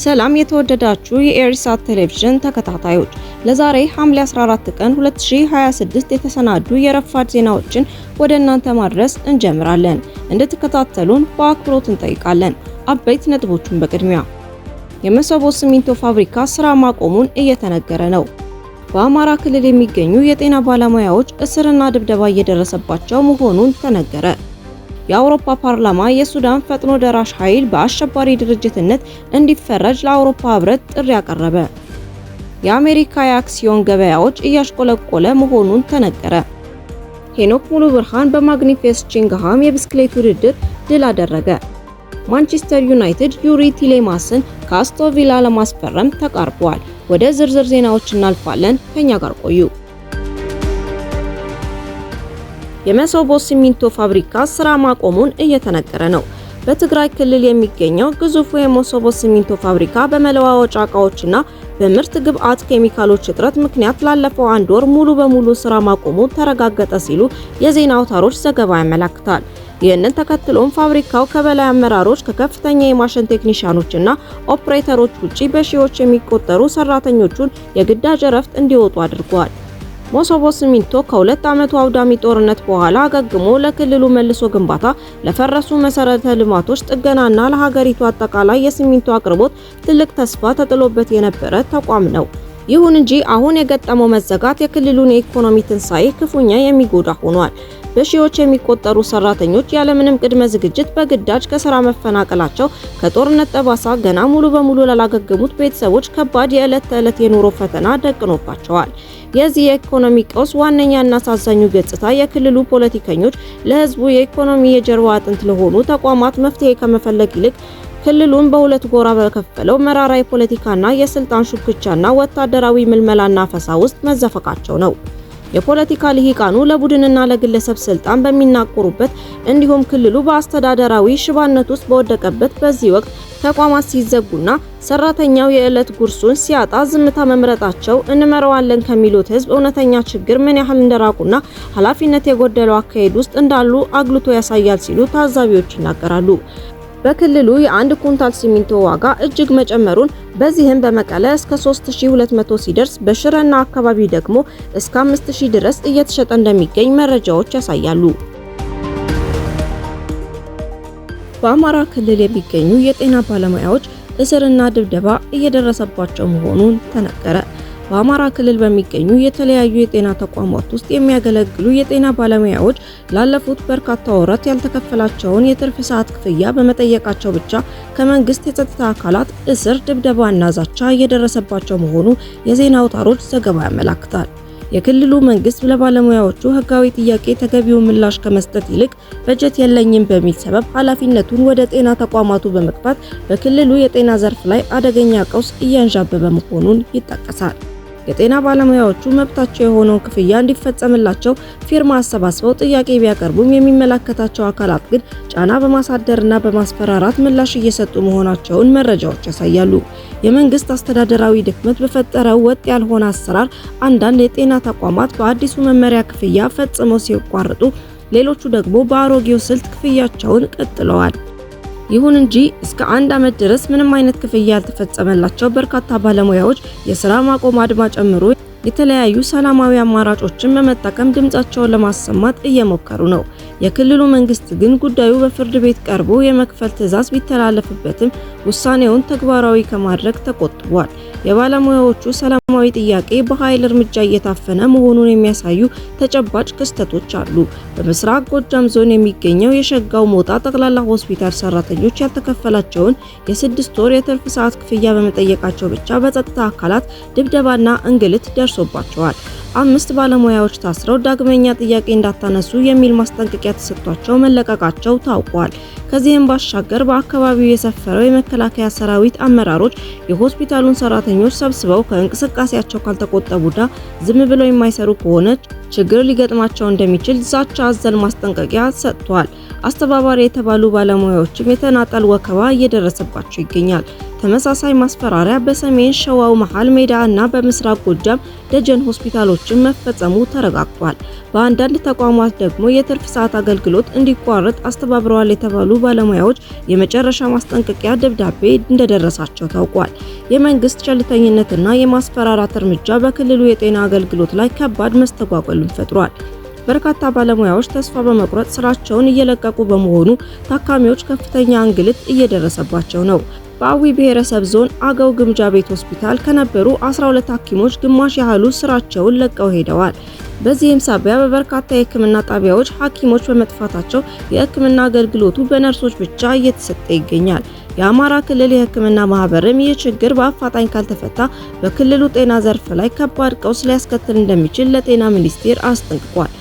ሰላም የተወደዳችሁ የኤሪሳት ቴሌቪዥን ተከታታዮች፣ ለዛሬ ሐምሌ 14 ቀን 2026 የተሰናዱ የረፋድ ዜናዎችን ወደ እናንተ ማድረስ እንጀምራለን። እንድትከታተሉን በአክብሮት እንጠይቃለን። አበይት ነጥቦቹን በቅድሚያ የመሰቦ ሲሚንቶ ፋብሪካ ስራ ማቆሙን እየተነገረ ነው። በአማራ ክልል የሚገኙ የጤና ባለሙያዎች እስርና ድብደባ እየደረሰባቸው መሆኑን ተነገረ። የአውሮፓ ፓርላማ የሱዳን ፈጥኖ ደራሽ ኃይል በአሸባሪ ድርጅትነት እንዲፈረጅ ለአውሮፓ ህብረት ጥሪ አቀረበ። የአሜሪካ የአክሲዮን ገበያዎች እያሽቆለቆለ መሆኑን ተነገረ። ሄኖክ ሙሉ ብርሃን በማግኒፌስ ቺንግሃም የብስክሌት ውድድር ድል አደረገ። ማንቸስተር ዩናይትድ ዩሪ ቲሌማስን ከአስቶን ቪላ ለማስፈረም ተቃርቧል። ወደ ዝርዝር ዜናዎች እናልፋለን። ከኛ ጋር ቆዩ። የመሰቦ ሲሚንቶ ፋብሪካ ስራ ማቆሙን እየተነገረ ነው። በትግራይ ክልል የሚገኘው ግዙፉ የመሰቦ ሲሚንቶ ፋብሪካ በመለዋወጫ ዕቃዎችና በምርት ግብዓት ኬሚካሎች እጥረት ምክንያት ላለፈው አንድ ወር ሙሉ በሙሉ ስራ ማቆሙ ተረጋገጠ ሲሉ የዜና አውታሮች ዘገባ ያመለክታል። ይህንን ተከትሎም ፋብሪካው ከበላይ አመራሮች ከከፍተኛ የማሽን ቴክኒሻኖችና ኦፕሬተሮች ውጪ በሺዎች የሚቆጠሩ ሰራተኞቹን የግዳጅ እረፍት እንዲወጡ አድርጓል። መሰቦ ሲሚንቶ ከሁለት ዓመቱ አውዳሚ ጦርነት በኋላ አገግሞ ለክልሉ መልሶ ግንባታ፣ ለፈረሱ መሰረተ ልማቶች ጥገናና ለሀገሪቱ አጠቃላይ የሲሚንቶ አቅርቦት ትልቅ ተስፋ ተጥሎበት የነበረ ተቋም ነው። ይሁን እንጂ አሁን የገጠመው መዘጋት የክልሉን የኢኮኖሚ ትንሳኤ ክፉኛ የሚጎዳ ሆኗል። በሺዎች የሚቆጠሩ ሰራተኞች ያለምንም ቅድመ ዝግጅት በግዳጅ ከስራ መፈናቀላቸው ከጦርነት ጠባሳ ገና ሙሉ በሙሉ ላላገገሙት ቤተሰቦች ከባድ የዕለት ተዕለት የኑሮ ፈተና ደቅኖባቸዋል። የዚህ የኢኮኖሚ ቀውስ ዋነኛና አሳዛኙ ገጽታ የክልሉ ፖለቲከኞች ለህዝቡ የኢኮኖሚ የጀርባ አጥንት ለሆኑ ተቋማት መፍትሄ ከመፈለግ ይልቅ ክልሉን በሁለት ጎራ በከፈለው መራራ የፖለቲካና የስልጣን ሹክቻና ወታደራዊ ምልመላና አፈሳ ውስጥ መዘፈቃቸው ነው። የፖለቲካ ልሂቃኑ ለቡድንና ለግለሰብ ስልጣን በሚናቆሩበት እንዲሁም ክልሉ በአስተዳደራዊ ሽባነት ውስጥ በወደቀበት በዚህ ወቅት ተቋማት ሲዘጉና ሰራተኛው የዕለት ጉርሱን ሲያጣ ዝምታ መምረጣቸው እንመራዋለን ከሚሉት ህዝብ እውነተኛ ችግር ምን ያህል እንደራቁና ኃላፊነት የጎደለው አካሄድ ውስጥ እንዳሉ አግልቶ ያሳያል ሲሉ ታዛቢዎች ይናገራሉ። በክልሉ የአንድ ኩንታል ሲሚንቶ ዋጋ እጅግ መጨመሩን፣ በዚህም በመቀለ እስከ 3200 ሲደርስ በሽረና አካባቢ ደግሞ እስከ 5000 ድረስ እየተሸጠ እንደሚገኝ መረጃዎች ያሳያሉ። በአማራ ክልል የሚገኙ የጤና ባለሙያዎች እስርና ድብደባ እየደረሰባቸው መሆኑን ተነገረ። በአማራ ክልል በሚገኙ የተለያዩ የጤና ተቋማት ውስጥ የሚያገለግሉ የጤና ባለሙያዎች ላለፉት በርካታ ወራት ያልተከፈላቸውን የትርፍ ሰዓት ክፍያ በመጠየቃቸው ብቻ ከመንግስት የጸጥታ አካላት እስር፣ ድብደባና ዛቻ እየደረሰባቸው መሆኑ የዜና አውታሮች ዘገባ ያመለክታል። የክልሉ መንግስት ለባለሙያዎቹ ህጋዊ ጥያቄ ተገቢው ምላሽ ከመስጠት ይልቅ በጀት የለኝም በሚል ሰበብ ኃላፊነቱን ወደ ጤና ተቋማቱ በመግፋት በክልሉ የጤና ዘርፍ ላይ አደገኛ ቀውስ እያንዣበበ መሆኑን ይጠቀሳል። የጤና ባለሙያዎቹ መብታቸው የሆነውን ክፍያ እንዲፈጸምላቸው ፊርማ አሰባስበው ጥያቄ ቢያቀርቡም የሚመለከታቸው አካላት ግን ጫና በማሳደርና በማስፈራራት ምላሽ እየሰጡ መሆናቸውን መረጃዎች ያሳያሉ። የመንግስት አስተዳደራዊ ድክመት በፈጠረው ወጥ ያልሆነ አሰራር አንዳንድ የጤና ተቋማት በአዲሱ መመሪያ ክፍያ ፈጽመው ሲቋርጡ፣ ሌሎቹ ደግሞ በአሮጌው ስልት ክፍያቸውን ቀጥለዋል። ይሁን እንጂ እስከ 1 ዓመት ድረስ ምንም አይነት ክፍያ ያልተፈጸመላቸው በርካታ ባለሙያዎች የሥራ ማቆም አድማ ጨምሮ የተለያዩ ሰላማዊ አማራጮችን በመጠቀም ድምጻቸውን ለማሰማት እየሞከሩ ነው። የክልሉ መንግስት ግን ጉዳዩ በፍርድ ቤት ቀርቦ የመክፈል ትዕዛዝ ቢተላለፍበትም ውሳኔውን ተግባራዊ ከማድረግ ተቆጥቧል። የባለሙያዎቹ ሰላማዊ ጥያቄ በኃይል እርምጃ እየታፈነ መሆኑን የሚያሳዩ ተጨባጭ ክስተቶች አሉ። በምስራቅ ጎጃም ዞን የሚገኘው የሸጋው ሞጣ ጠቅላላ ሆስፒታል ሰራተኞች ያልተከፈላቸውን የ6 ወር የትርፍ ሰዓት ክፍያ በመጠየቃቸው ብቻ በጸጥታ አካላት ድብደባና እንግልት ደርሶባቸዋል። 5 ባለሙያዎች ታስረው ዳግመኛ ጥያቄ እንዳታነሱ የሚል ማስጠንቀቂያ ተሰጥቷቸው መለቀቃቸው ታውቋል። ከዚህም ባሻገር በአካባቢው የሰፈረው የመከላከያ ሰራዊት አመራሮች የሆስፒታሉን ሰራተኞች ሰብስበው ከእንቅስቃሴያቸው ካልተቆጠቡና ዝም ብለው የማይሰሩ ከሆነ ችግር ሊገጥማቸው እንደሚችል ዛቻ አዘል ማስጠንቀቂያ ሰጥቷል። አስተባባሪ የተባሉ ባለሙያዎችም የተናጠል ወከባ እየደረሰባቸው ይገኛል። ተመሳሳይ ማስፈራሪያ በሰሜን ሸዋው መሃል ሜዳ እና በምስራቅ ጎጃም ደጀን ሆስፒታሎችን መፈጸሙ ተረጋግጧል። በአንዳንድ ተቋማት ደግሞ የትርፍ ሰዓት አገልግሎት እንዲቋረጥ አስተባብረዋል የተባሉ ባለሙያዎች የመጨረሻ ማስጠንቀቂያ ደብዳቤ እንደደረሳቸው ታውቋል። የመንግስት ቸልተኝነትና የማስፈራራት እርምጃ በክልሉ የጤና አገልግሎት ላይ ከባድ መስተጓጎልን ፈጥሯል። በርካታ ባለሙያዎች ተስፋ በመቁረጥ ስራቸውን እየለቀቁ በመሆኑ ታካሚዎች ከፍተኛ እንግልት እየደረሰባቸው ነው። በአዊ ብሔረሰብ ዞን አገው ግምጃ ቤት ሆስፒታል ከነበሩ 12 ሐኪሞች ግማሽ ያህሉ ስራቸውን ለቀው ሄደዋል። በዚህም ሳቢያ በበርካታ የሕክምና ጣቢያዎች ሐኪሞች በመጥፋታቸው የሕክምና አገልግሎቱ በነርሶች ብቻ እየተሰጠ ይገኛል። የአማራ ክልል የሕክምና ማህበርም ይህ ችግር በአፋጣኝ ካልተፈታ በክልሉ ጤና ዘርፍ ላይ ከባድ ቀውስ ሊያስከትል እንደሚችል ለጤና ሚኒስቴር አስጠንቅቋል።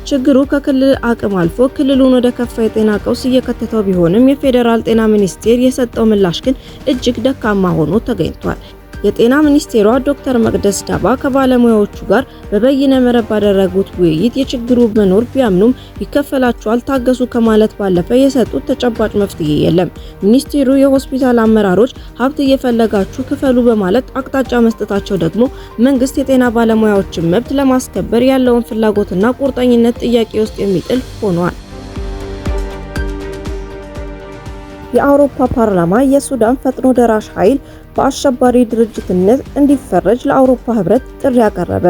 ችግሩ ከክልል አቅም አልፎ ክልሉን ወደ ከፋ የጤና ቀውስ እየከተተው ቢሆንም የፌዴራል ጤና ሚኒስቴር የሰጠው ምላሽ ግን እጅግ ደካማ ሆኖ ተገኝቷል። የጤና ሚኒስቴሯ ዶክተር መቅደስ ዳባ ከባለሙያዎቹ ጋር በበይነ መረብ ባደረጉት ውይይት የችግሩ መኖር ቢያምኑም ይከፈላቸዋል ታገሱ ከማለት ባለፈ የሰጡት ተጨባጭ መፍትሄ የለም። ሚኒስቴሩ የሆስፒታል አመራሮች ሀብት እየፈለጋችሁ ክፈሉ በማለት አቅጣጫ መስጠታቸው ደግሞ መንግስት የጤና ባለሙያዎችን መብት ለማስከበር ያለውን ፍላጎትና ቁርጠኝነት ጥያቄ ውስጥ የሚጥል ሆኗል። የአውሮፓ ፓርላማ የሱዳን ፈጥኖ ደራሽ ኃይል በአሸባሪ ድርጅትነት እንዲፈረጅ ለአውሮፓ ህብረት ጥሪ ያቀረበ።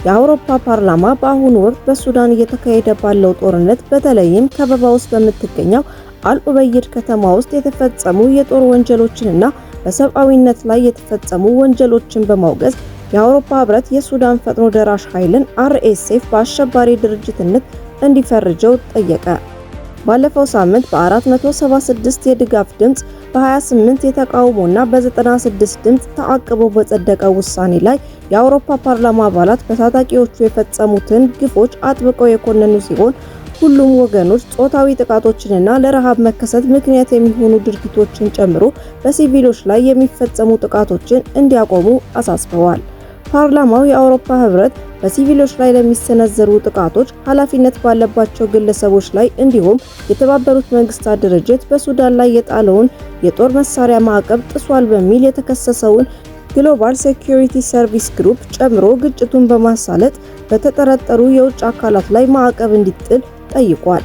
የአውሮፓ ፓርላማ በአሁኑ ወቅት በሱዳን እየተካሄደ ባለው ጦርነት በተለይም ከበባ ውስጥ በምትገኘው አልኡበይድ ከተማ ውስጥ የተፈጸሙ የጦር ወንጀሎችንና በሰብአዊነት ላይ የተፈጸሙ ወንጀሎችን በማውገዝ የአውሮፓ ህብረት የሱዳን ፈጥኖ ደራሽ ኃይልን RSF በአሸባሪ ድርጅትነት እንዲፈርጀው ጠየቀ። ባለፈው ሳምንት በ476 የድጋፍ ድምጽ በ28 የተቃውሞና በ96 ድምጽ ተአቅቦ በጸደቀው ውሳኔ ላይ የአውሮፓ ፓርላማ አባላት በታጣቂዎቹ የፈጸሙትን ግፎች አጥብቀው የኮነኑ ሲሆን ሁሉም ወገኖች ጾታዊ ጥቃቶችንና ለረሃብ መከሰት ምክንያት የሚሆኑ ድርጊቶችን ጨምሮ በሲቪሎች ላይ የሚፈጸሙ ጥቃቶችን እንዲያቆሙ አሳስበዋል። ፓርላማው የአውሮፓ ህብረት በሲቪሎች ላይ ለሚሰነዘሩ ጥቃቶች ኃላፊነት ባለባቸው ግለሰቦች ላይ እንዲሁም የተባበሩት መንግስታት ድርጅት በሱዳን ላይ የጣለውን የጦር መሳሪያ ማዕቀብ ጥሷል በሚል የተከሰሰውን ግሎባል ሴኩሪቲ ሰርቪስ ግሩፕ ጨምሮ ግጭቱን በማሳለጥ በተጠረጠሩ የውጭ አካላት ላይ ማዕቀብ እንዲጥል ጠይቋል።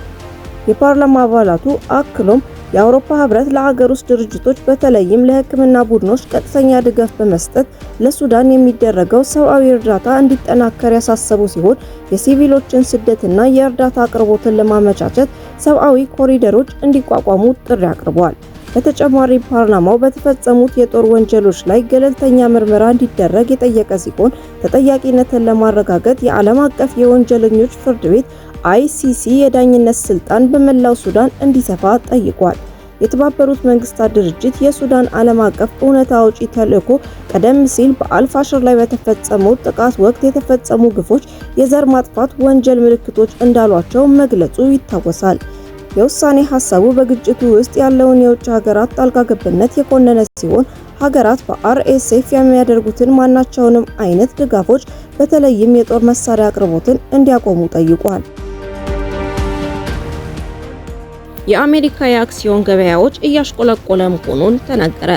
የፓርላማ አባላቱ አክሎም የአውሮፓ ህብረት ለሀገር ውስጥ ድርጅቶች በተለይም ለሕክምና ቡድኖች ቀጥተኛ ድጋፍ በመስጠት ለሱዳን የሚደረገው ሰብአዊ እርዳታ እንዲጠናከር ያሳሰቡ ሲሆን የሲቪሎችን ስደትና የእርዳታ አቅርቦትን ለማመቻቸት ሰብአዊ ኮሪደሮች እንዲቋቋሙ ጥሪ አቅርቧል። በተጨማሪ ፓርላማው በተፈጸሙት የጦር ወንጀሎች ላይ ገለልተኛ ምርመራ እንዲደረግ የጠየቀ ሲሆን ተጠያቂነትን ለማረጋገጥ የዓለም አቀፍ የወንጀለኞች ፍርድ ቤት ICC የዳኝነት ስልጣን በመላው ሱዳን እንዲሰፋ ጠይቋል። የተባበሩት መንግስታት ድርጅት የሱዳን ዓለም አቀፍ እውነታ አውጪ ተልዕኮ ቀደም ሲል በአልፋሽር ላይ በተፈጸመው ጥቃት ወቅት የተፈጸሙ ግፎች የዘር ማጥፋት ወንጀል ምልክቶች እንዳሏቸው መግለጹ ይታወሳል። የውሳኔ ሐሳቡ በግጭቱ ውስጥ ያለውን የውጭ ሀገራት ጣልቃ ገብነት የኮነነ ሲሆን ሀገራት በRSF የሚያደርጉትን ማናቸውንም አይነት ድጋፎች በተለይም የጦር መሳሪያ አቅርቦትን እንዲያቆሙ ጠይቋል። የአሜሪካ የአክሲዮን ገበያዎች እያሽቆለቆለ መሆኑን ተነገረ።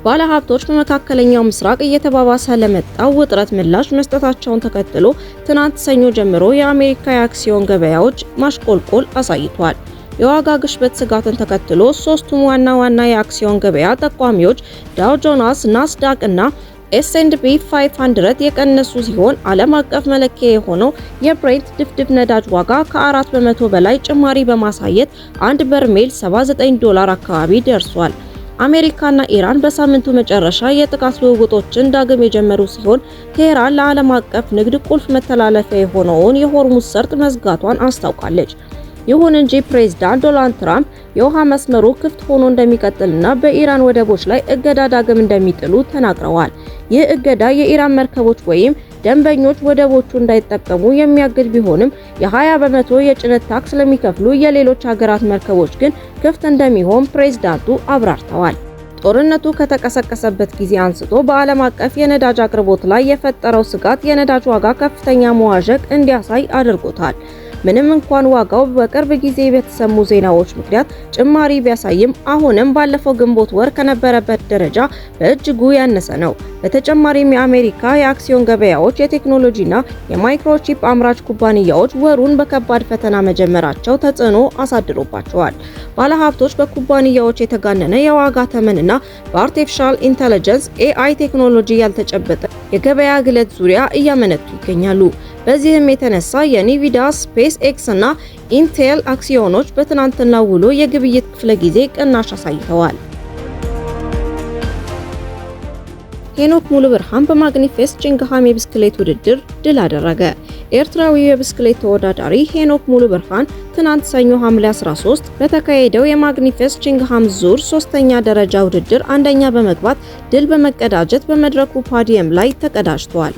ባለሀብቶች በመካከለኛው ምስራቅ እየተባባሰ ለመጣው ውጥረት ምላሽ መስጠታቸውን ተከትሎ ትናንት ሰኞ ጀምሮ የአሜሪካ የአክሲዮን ገበያዎች ማሽቆልቆል አሳይቷል። የዋጋ ግሽበት ስጋትን ተከትሎ ሶስቱም ዋና የአክሲዮን ገበያ ጠቋሚዎች ዳው ጆናስ፣ ናስዳቅ እና S&P 500 የቀነሱ ሲሆን ዓለም አቀፍ መለኪያ የሆነው የብሬንት ድፍድፍ ነዳጅ ዋጋ ከ4 በመቶ በላይ ጭማሪ በማሳየት አንድ በርሜል $79 አካባቢ ደርሷል። አሜሪካና ኢራን በሳምንቱ መጨረሻ የጥቃት ልውውጦችን ዳግም የጀመሩ ሲሆን ቴህራን ለዓለም አቀፍ ንግድ ቁልፍ መተላለፊያ የሆነውን የሆርሙዝ ሰርጥ መዝጋቷን አስታውቃለች። ይሁን እንጂ ፕሬዝዳንት ዶናልድ ትራምፕ የውሃ መስመሩ ክፍት ሆኖ እንደሚቀጥልና በኢራን ወደቦች ላይ እገዳ ዳግም እንደሚጥሉ ተናግረዋል። ይህ እገዳ የኢራን መርከቦች ወይም ደንበኞች ወደቦቹ እንዳይጠቀሙ የሚያግድ ቢሆንም የ20 በመቶ የጭነት ታክስ ለሚከፍሉ የሌሎች ሀገራት መርከቦች ግን ክፍት እንደሚሆን ፕሬዝዳንቱ አብራርተዋል። ጦርነቱ ከተቀሰቀሰበት ጊዜ አንስቶ በዓለም አቀፍ የነዳጅ አቅርቦት ላይ የፈጠረው ስጋት የነዳጅ ዋጋ ከፍተኛ መዋዠቅ እንዲያሳይ አድርጎታል። ምንም እንኳን ዋጋው በቅርብ ጊዜ በተሰሙ ዜናዎች ምክንያት ጭማሪ ቢያሳይም አሁንም ባለፈው ግንቦት ወር ከነበረበት ደረጃ በእጅጉ ያነሰ ነው። በተጨማሪም የአሜሪካ የአክሲዮን ገበያዎች የቴክኖሎጂና የማይክሮቺፕ አምራች ኩባንያዎች ወሩን በከባድ ፈተና መጀመራቸው ተጽዕኖ አሳድሮባቸዋል። ባለሀብቶች በኩባንያዎች የተጋነነ የዋጋ ተመንና በአርቲፊሻል ኢንተለጀንስ AI ቴክኖሎጂ ያልተጨበጠ የገበያ ግለት ዙሪያ እያመነቱ ይገኛሉ። በዚህም የተነሳ የኒቪዳ፣ ስፔስ ኤክስ እና ኢንቴል አክሲዮኖች በትናንትናው ውሎ የግብይት ክፍለ ጊዜ ቅናሽ አሳይተዋል። ሄኖክ ሙሉብርሃን በማግኒፌስት ቺንግሃም የብስክሌት ውድድር ድል አደረገ። ኤርትራዊው የብስክሌት ተወዳዳሪ ሄኖክ ሙሉብርሃን ትናንት ሰኞ ሐምሌ 13 በተካሄደው የማግኒፌስት ቺንግሃም ዙር 3ኛ ደረጃ ውድድር አንደኛ በመግባት ድል በመቀዳጀት በመድረኩ ፖዲየም ላይ ተቀዳጅቷል።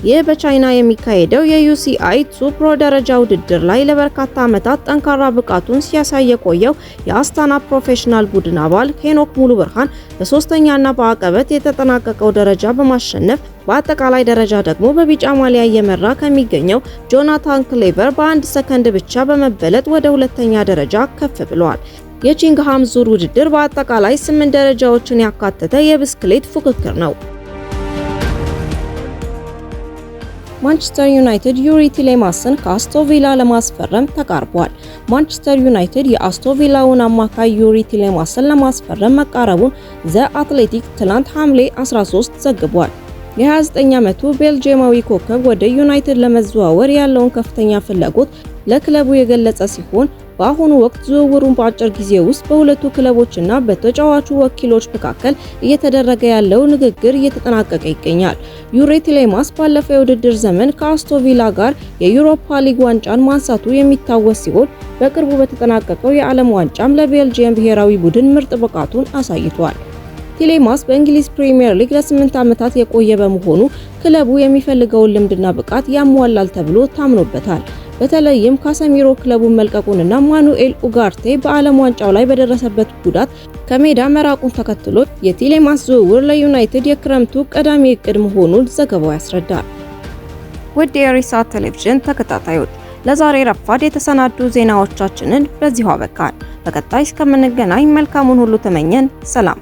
ይህ በቻይና የሚካሄደው የUCI 2 ፕሮ ደረጃ ውድድር ላይ ለበርካታ ዓመታት ጠንካራ ብቃቱን ሲያሳይ የቆየው የአስታና ፕሮፌሽናል ቡድን አባል ሄኖክ ሙሉብርሃን በ3ኛና በአቀበት የተጠናቀቀው ደረጃ በማሸነፍ በአጠቃላይ ደረጃ ደግሞ በቢጫ ማሊያ እየመራ ከሚገኘው ጆናታን ክሌቨር በ1 ሰከንድ ብቻ በመበለጥ ወደ 2ኛ ደረጃ ከፍ ብሏል። የቺንግሃም ዙር ውድድር በአጠቃላይ 8 ደረጃዎችን ያካተተ የብስክሌት ፉክክር ነው። ማንቸስተር ዩናይትድ ዩሪ ቲሌማስን ከአስቶን ቪላ ለማስፈረም ተቃርቧል። ማንቸስተር ዩናይትድ የአስቶን ቪላውን አማካይ ዩሪ ቲሌማስን ለማስፈረም መቃረቡን ዘ አትሌቲክ ትናንት ሐምሌ 13 ዘግቧል። የ29 ዓመቱ ቤልጂየማዊ ኮከብ ወደ ዩናይትድ ለመዘዋወር ያለውን ከፍተኛ ፍላጎት ለክለቡ የገለጸ ሲሆን በአሁኑ ወቅት ዝውውሩን በአጭር ጊዜ ውስጥ በሁለቱ ክለቦችና በተጫዋቹ ወኪሎች መካከል እየተደረገ ያለው ንግግር እየተጠናቀቀ ይገኛል። ዩሪ ቲሌማስ ባለፈው የውድድር ዘመን ከአስቶን ቪላ ጋር የዩሮፓ ሊግ ዋንጫን ማንሳቱ የሚታወስ ሲሆን በቅርቡ በተጠናቀቀው የዓለም ዋንጫም ለቤልጂየም ብሔራዊ ቡድን ምርጥ ብቃቱን አሳይቷል። ቲሌማስ በእንግሊዝ ፕሪሚየር ሊግ ለ8 ዓመታት የቆየ በመሆኑ ክለቡ የሚፈልገውን ልምድና ብቃት ያሟላል ተብሎ ታምኖበታል። በተለይም ካሰሚሮ ክለቡን መልቀቁንና ማኑኤል ኡጋርቴ በዓለም ዋንጫው ላይ በደረሰበት ጉዳት ከሜዳ መራቁን ተከትሎ የቲሌማስ ዝውውር ለዩናይትድ የክረምቱ ቀዳሚ እቅድ መሆኑን ዘገባው ያስረዳል። ውድ የኢሳት ቴሌቪዥን ተከታታዮች ለዛሬ ረፋድ የተሰናዱ ዜናዎቻችንን በዚሁ አበቃን። በቀጣይ እስከምንገናኝ መልካሙን ሁሉ ተመኘን። ሰላም።